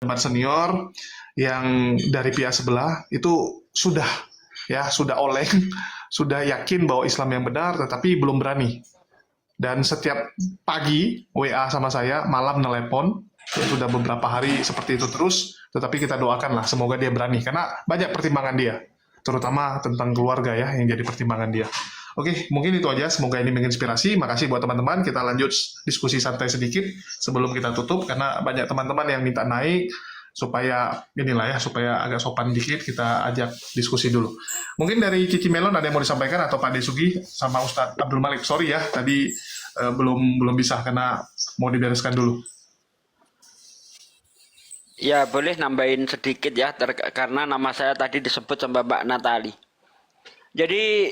Debat senior yang dari pihak sebelah itu sudah oleng, sudah yakin bahwa Islam yang benar, tetapi belum berani. Dan setiap pagi WA sama saya, malam nelepon, sudah beberapa hari seperti itu terus, tetapi kita doakanlah semoga dia berani, karena banyak pertimbangan dia, terutama tentang keluarga ya yang jadi pertimbangan dia. Oke, mungkin itu aja. Semoga ini menginspirasi. Makasih buat teman-teman. Kita lanjut diskusi santai sedikit sebelum kita tutup, karena banyak teman-teman yang minta naik supaya supaya agak sopan dikit. Kita ajak diskusi dulu. Mungkin dari Cici Melon ada yang mau disampaikan, atau Pak Desugi sama Ustadz Abdul Malik. Sorry ya, tadi belum bisa karena mau dibereskan dulu. Ya, boleh nambahin sedikit ya, karena nama saya tadi disebut sama Mbak Natali. Jadi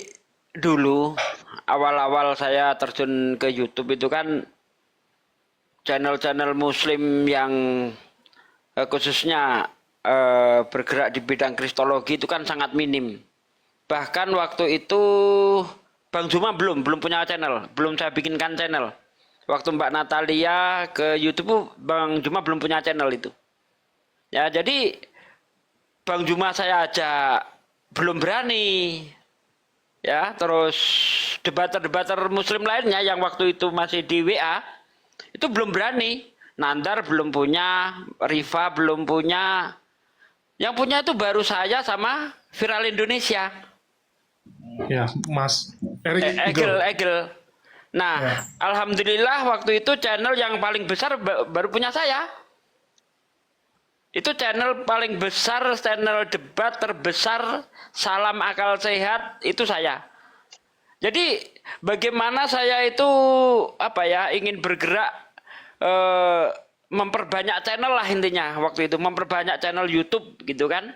dulu awal-awal saya terjun ke YouTube itu kan channel-channel Muslim yang khususnya bergerak di bidang kristologi itu kan sangat minim. Bahkan waktu itu Bang Juma belum punya channel, belum saya bikinkan channel. Waktu Mbak Natalia ke YouTube, Bang Juma belum punya channel itu. Ya, jadi Bang Juma saya ajak belum berani. Ya, terus debater-debater Muslim lainnya yang waktu itu masih di WA itu belum berani. Nandar belum punya, Rifa belum punya. Yang punya itu baru saya sama Viral Indonesia. Ya, Mas Erik Egel. Nah, ya. Alhamdulillah waktu itu channel yang paling besar baru punya saya. Itu channel paling besar, channel debat terbesar, Salam Akal Sehat, itu saya. Jadi bagaimana saya itu ingin bergerak memperbanyak channel lah intinya waktu itu, memperbanyak channel YouTube gitu kan.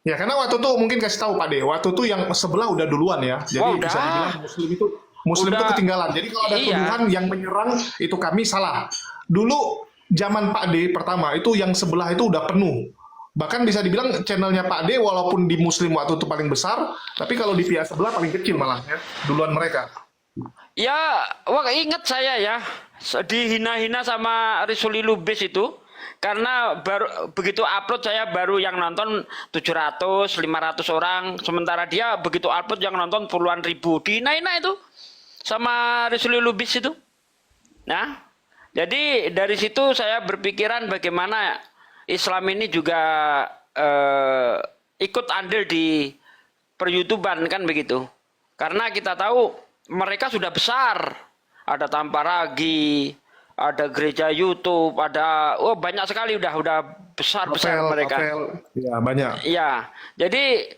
Ya, karena waktu itu mungkin kasih tahu Pak De, waktu itu yang sebelah udah duluan ya. Jadi bisa dibilang Muslim itu ketinggalan. Jadi kalau ada tuduhan yang menyerang itu kami salah. Dulu zaman Pak D pertama itu yang sebelah itu udah penuh. Bahkan bisa dibilang channelnya Pak D walaupun di Muslim waktu itu paling besar, tapi kalau di pihak sebelah paling kecil malah ya, duluan mereka. Ya, ingat saya ya, dihina-hina sama Risuli Lubis itu, karena begitu upload saya baru yang nonton 700, 500 orang, sementara dia begitu upload yang nonton puluhan ribu, dihina-hina itu sama Risuli Lubis itu. Nah, jadi dari situ saya berpikiran bagaimana Islam ini juga ikut andil di per-YouTuban kan begitu. Karena kita tahu mereka sudah besar. Ada Tamparagi, ada gereja YouTube, ada banyak sekali udah besar-besar mereka. Ya, banyak. Ya. Jadi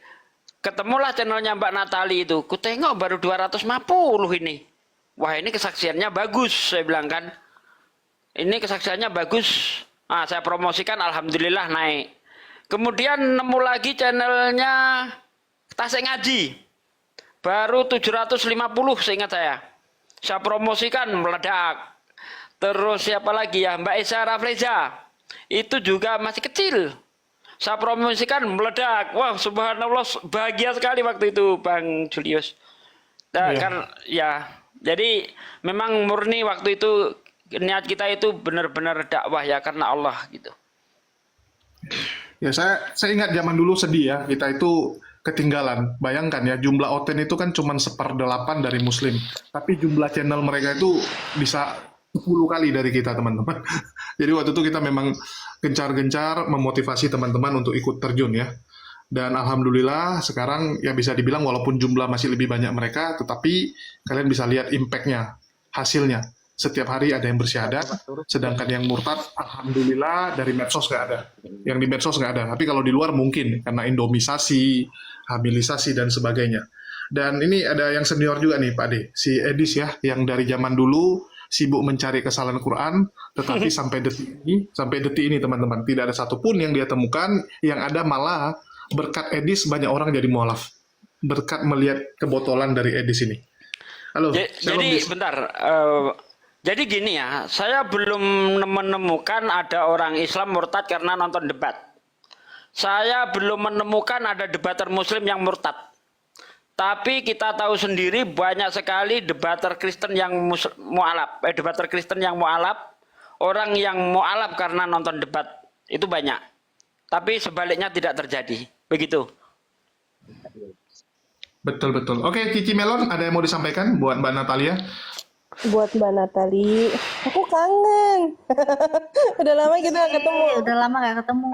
ketemulah channelnya Mbak Natali itu. Ku tengok baru 250 ini. Wah, ini kesaksiannya bagus, saya bilang kan. Ini kesaksiannya bagus. Saya promosikan, alhamdulillah naik. Kemudian nemu lagi channelnya Tasik Ngaji. Baru 750 seingat saya. Saya promosikan meledak. Terus siapa lagi ya? Mbak Esa Rafleza. Itu juga masih kecil. Saya promosikan meledak. Wah, subhanallah, bahagia sekali waktu itu Bang Julius. Kan ya, jadi memang murni waktu itu niat kita itu benar-benar dakwah ya karena Allah gitu. Ya, saya ingat zaman dulu sedih ya, kita itu ketinggalan. Bayangkan ya, jumlah Oten itu kan cuma 1/8 dari Muslim, tapi jumlah channel mereka itu bisa 10 kali dari kita, teman-teman. Jadi waktu itu kita memang gencar-gencar memotivasi teman-teman untuk ikut terjun ya. Dan alhamdulillah sekarang ya bisa dibilang walaupun jumlah masih lebih banyak mereka, tetapi kalian bisa lihat impact-nya, hasilnya. Setiap hari ada yang bersyahadat, sedangkan yang murtad, alhamdulillah dari medsos nggak ada. Yang di medsos nggak ada, tapi kalau di luar mungkin, karena indomisasi, habilisasi, dan sebagainya. Dan ini ada yang senior juga nih Pak De, si Edis ya, yang dari zaman dulu sibuk mencari kesalahan Quran, tetapi sampai detik ini teman-teman, tidak ada satupun yang dia temukan, yang ada malah berkat Edis banyak orang jadi mualaf. Berkat melihat kebotolan dari Edis ini. Halo, jadi bentar, jadi gini ya, saya belum menemukan ada orang Islam murtad karena nonton debat. Saya belum menemukan ada debater Muslim yang murtad. Tapi kita tahu sendiri banyak sekali debater Kristen yang mualaf, debater Kristen yang mualaf, orang yang mualaf karena nonton debat Itu banyak. Tapi sebaliknya tidak terjadi. Begitu. Betul betul. Oke, Cici Melon, ada yang mau disampaikan buat Mbak Natalia? Buat Mbak Natali, aku kangen. Udah lama kita nggak ketemu. Udah lama gak ketemu.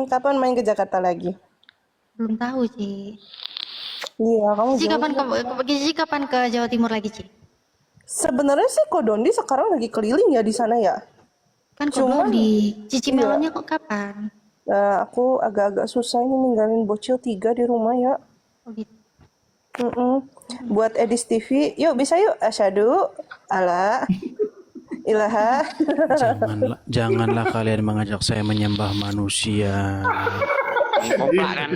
Kapan main ke Jakarta lagi? Belum tahu, Ci. Iya, kamu Cici jauh. kapan ke Jawa Timur lagi, Ci? Sebenarnya sih Kodondi sekarang lagi keliling ya di sana ya. Kan Cuman, di Cici iya. Melonnya kok kapan? Nah, aku agak-agak susah ini ninggalin bocil 3 di rumah ya. Oh gitu. Buat Edis TV, yuk bisa yuk. Asyhadu alla ilaha. Janganlah kalian mengajak saya menyembah manusia. Koplak kan?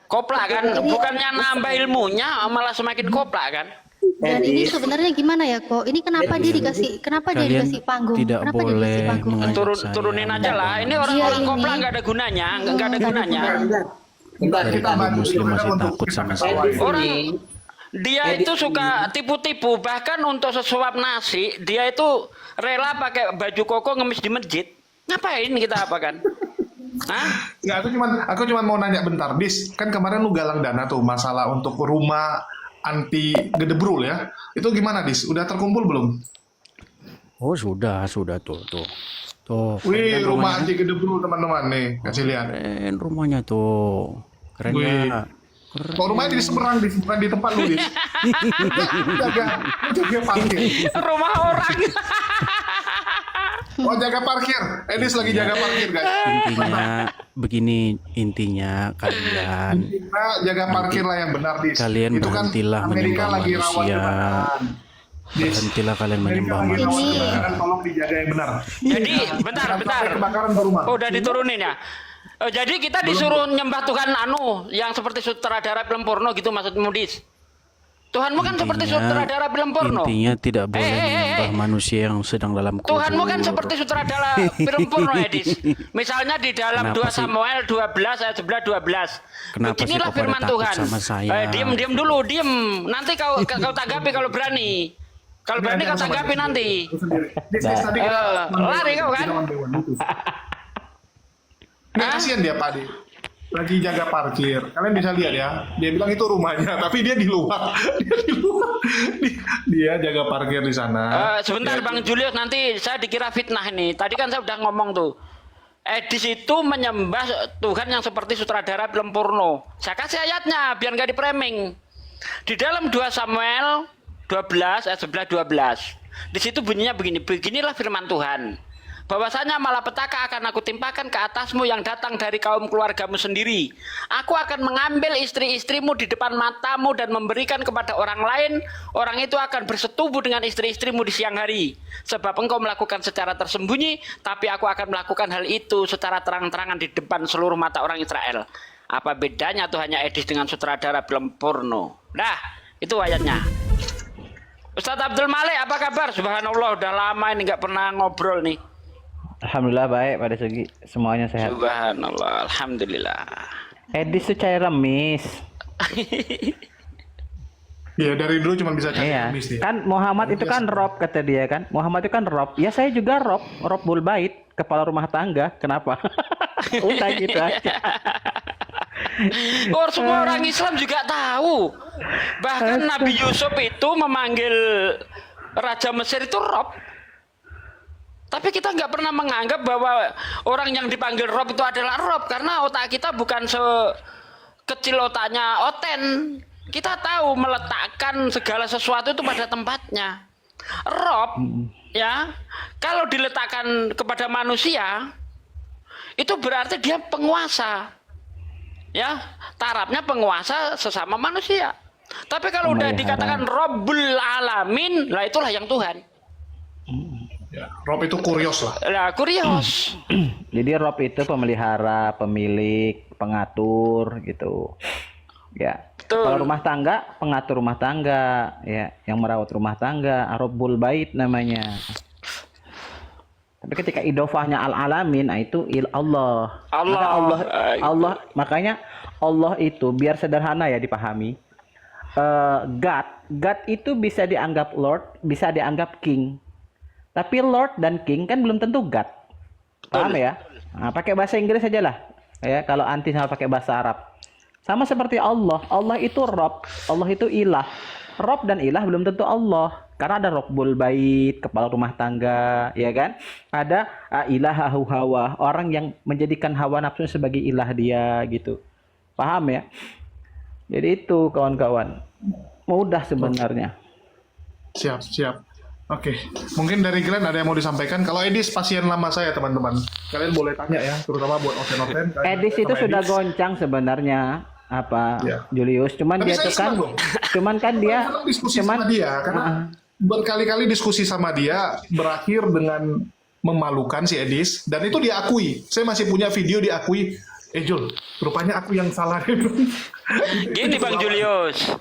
Koplak kan? Bukannya nambah ilmunya, malah semakin koplak kan? Dan ini sebenarnya gimana ya kok? Ini kenapa dia dikasih Kalian dikasih panggung? tidak Kenapa dia boleh dikasih panggung? mengajak saya Turunin aja lah. Ini menyembah orang-orang Iya, koplak ini. nggak ada gunanya, nggak ada gunanya. Dari dulu Muslim masih takut sama saya. Orang dia itu suka tipu-tipu, bahkan untuk sesuap nasi dia itu rela pakai baju koko ngemis di masjid. Ngapain kita apa kan? Hah? Nggak, aku cuman mau nanya bentar, Dis. Kan kemarin lu galang dana tuh masalah untuk rumah anti gedebrul ya. Itu gimana, Dis? Udah terkumpul belum? Oh sudah tuh. Wih, Keren rumah anti gedebrul teman-teman nih. Kasih lihat. keren rumahnya tuh. Keren Wih. ya. Kok rumahnya di seberang, Dis, bukan di tempat lu, Dis. Jaga parkir. Rumah orang. Oh, jaga parkir. Edis lagi jaga parkir, guys. Intinya kalian Kita jaga parkir lah yang benar, Dis. Kalian Itu kan berhentilah Amerika menyembah lagi rawan manusia. kebakaran. Dis, berhentilah kalian Amerika menyembah lagi rawan manusia. kebakaran, tolong dijaga yang benar. Jadi bentar. Sampai kebakaran ke rumah. Oh, udah diturunin ya. Jadi kita disuruh nyembah Tuhan yang seperti sutradara film porno gitu maksudmu, Dis? Tuhanmu kan seperti sutradara film porno. Intinya tidak boleh menyembah manusia yang sedang dalam kubur. Tuhanmu kan seperti sutradara film porno, Edis. Misalnya di dalam Kenapa 2 sih? Samuel 12 ayat 11 12. Kenapa sih Beginilah kok pada firman takut Tuhan. sama saya? Diam dulu, diam. Nanti kau tanggapi kalau berani. Kalau berani kau tanggapi nanti. Dis, tadi kita Lari kau kan? Nggak, kasihan dia, Pak Adi. Lagi jaga parkir. Kalian bisa lihat ya. Dia bilang itu rumahnya, tapi dia di luar. Dia jaga parkir di sana. Sebentar Bang Julius, nanti saya dikira fitnah ini. Tadi kan saya udah ngomong tuh. Edis itu menyembah Tuhan yang seperti sutradara film porno. Saya kasih ayatnya biar nggak dipraming. Di dalam 2 Samuel 12 ayat 11 12. Di situ bunyinya begini. Beginilah firman Tuhan. Bahwasanya malapetaka akan aku timpakan ke atasmu yang datang dari kaum keluargamu sendiri. Aku akan mengambil istri-istrimu di depan matamu dan memberikan kepada orang lain. Orang itu akan bersetubuh dengan istri-istrimu di siang hari. Sebab engkau melakukan secara tersembunyi, tapi aku akan melakukan hal itu secara terang-terangan di depan seluruh mata orang Israel. Apa bedanya tuh hanya Edis dengan sutradara film porno? Nah, itu ayatnya. Ustadz Abdul Malik, apa kabar? Subhanallah, udah lama ini nggak pernah ngobrol nih. Alhamdulillah baik pada segi semuanya sehat. Subhanallah, alhamdulillah. Edis tuh cair remis. Ya dari dulu cuma bisa cari Iya. habis dia. Kan Muhammad itu kan Rob kata dia kan. Muhammad itu kan Rob. Ya saya juga Rob Bulbait, kepala rumah tangga. Kenapa? Udah gitu aja. Semua orang Islam juga tahu. Bahkan Nabi Yusuf itu memanggil Raja Mesir itu Rob. Tapi kita nggak pernah menganggap bahwa orang yang dipanggil Rob itu adalah Rob. Karena otak kita bukan sekecil otaknya Oten. Kita tahu meletakkan segala sesuatu itu pada tempatnya. Rob, ya, kalau diletakkan kepada manusia, itu berarti dia penguasa. Ya, tarafnya penguasa sesama manusia. Tapi kalau udah dikatakan Rabbul Alamin, lah itulah yang Tuhan. Ya, Rob itu kurios lah. Lah, kurios. Jadi Rob itu pemelihara, pemilik, pengatur gitu. Ya. Betul. Kalau rumah tangga, pengatur rumah tangga, ya, yang merawat rumah tangga, Rabbul Bait namanya. Tapi ketika idofahnya al-alamin, nah itu Allah. Makanya Allah itu biar sederhana ya dipahami. God itu bisa dianggap Lord, bisa dianggap King. Tapi Lord dan King kan belum tentu God. Paham ya? Nah, pakai bahasa Inggris aja lah. Ya, kalau anti sama pakai bahasa Arab. Sama seperti Allah. Allah itu Rob, Allah itu ilah. Rob dan ilah belum tentu Allah. Karena ada Rabbul Bait, kepala rumah tangga, ya kan? Ada ilahahu hawa, orang yang menjadikan hawa nafsu sebagai ilah dia gitu. Paham ya? Jadi itu kawan-kawan. Mudah sebenarnya. Siap, siap. Oke, mungkin dari Glenn ada yang mau disampaikan. Kalau Edis pasien lama saya teman-teman, kalian boleh tanya ya, terutama buat Oten-Oten. Edis itu sudah goncang sebenarnya, apa Ya. Julius? Cuman Tapi dia saya tuh kan, senang loh. cuman kan dia, Senang diskusi cuman sama dia, karena berkali-kali diskusi sama dia berakhir dengan memalukan si Edis, dan itu diakui. Saya masih punya video diakui. Jul, rupanya aku yang salah. Gini Bang Julius,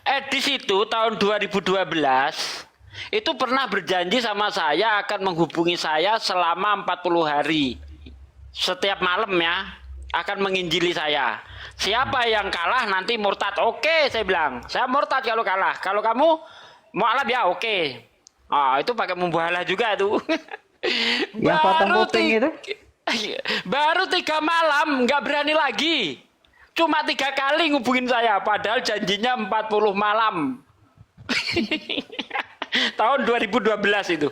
Edis itu tahun 2012 itu pernah berjanji sama saya akan menghubungi saya selama 40 hari. Setiap malam ya, akan menginjili saya. Siapa yang kalah nanti murtad. Oke, saya bilang. Saya murtad kalau kalah. Kalau kamu mualaf ya oke. Ah, itu pakai membahalah juga itu. yang potong kuping itu. Baru 3 malam nggak berani lagi. Cuma 3 kali ngubungin saya, padahal janjinya 40 malam. Tahun 2012 itu.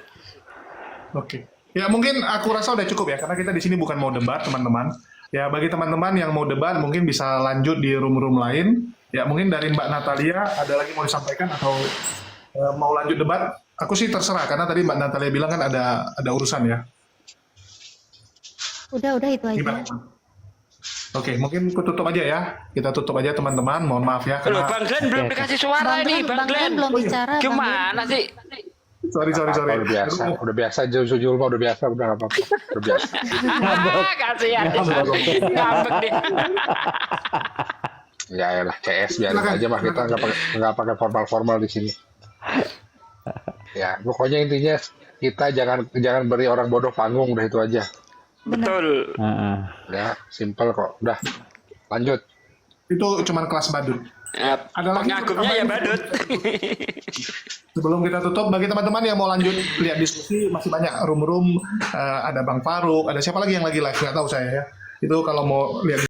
Oke. Ya mungkin aku rasa udah cukup ya, karena kita di sini bukan mau debat teman-teman. Ya bagi teman-teman yang mau debat mungkin bisa lanjut di room-room lain. Ya mungkin dari Mbak Natalia ada lagi mau disampaikan atau mau lanjut debat? Aku sih terserah karena tadi Mbak Natalia bilang kan ada urusan ya. Udah itu aja. Gimana? Oke, mungkin aku tutup aja ya. Kita tutup aja teman-teman. Mohon maaf ya. Loh, Bang Glenn belum Oke. dikasih suara ini, Bang Glenn. Belum bicara. Bang Glenn. Gimana sih? Sorry. Udah biasa Jul mah udah biasa, udah nggak apa-apa, udah biasa. Kasihan. Ngambek dia. Ya lah, CS biarin Silakan. aja mah, kita nggak pakai formal di sini. Ya pokoknya intinya kita jangan beri orang bodoh panggung, udah itu aja. Betul. Heeh. Ya simple kok, udah lanjut. Itu cuman kelas badut. Ada lagi Pengagumnya ya badut. Sebelum kita tutup, bagi teman-teman yang mau lanjut lihat diskusi, masih banyak room-room, ada Bang Faruk, ada siapa lagi yang lagi live, nggak tahu saya ya. Itu kalau mau lihat